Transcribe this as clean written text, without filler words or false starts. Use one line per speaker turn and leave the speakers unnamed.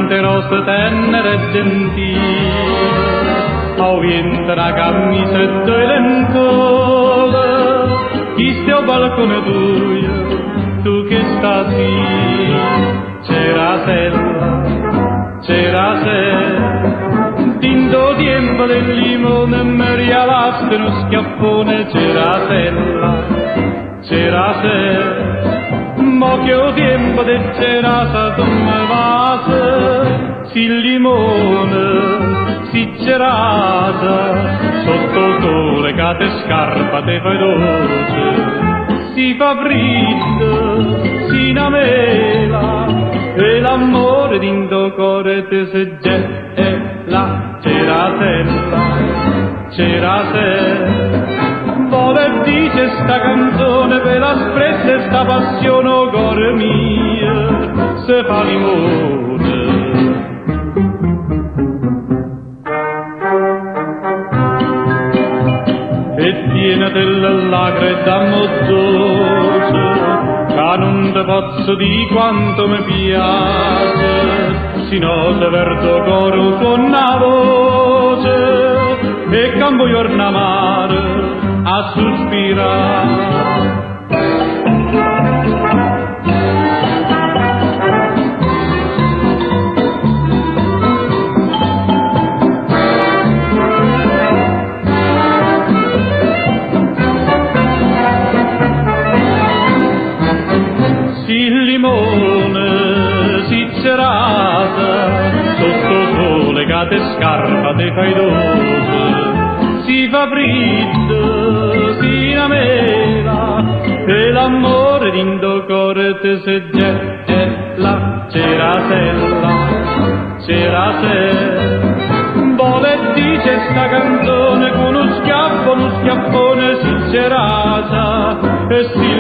tante rose tenere e gentili, au viento la camisetta e lenzuola, chi stia al balcone tuo, tu che stasi, c'era sella, tinto tempo del limone, mi rialaste uno schiaffone, c'era sella, mo che ho tempo del cerasa, tu me vase, si limone, si cerasa, sotto il sole che te scarpa te fai dolce, si fa fritto, si innamela, e l'amore d'indo cuore te se gela, c'era sella, vuole dice sta canzone per la sprezza e sta passione, o cuore mio, se fa limone. E piena delle lacrime d'amore dolce, che non te posso di quanto mi piace, si nota verso coro con la voce, e campo giorno amare a sospirare. Il limone si cerasa, sotto sole che te scarpa te fai dolce, si fa fritto, si innamela, e l'amore d'indo cuore te se gela, c'era sella, vuole dice sta canzone con uno schiaffone si cerasa, e si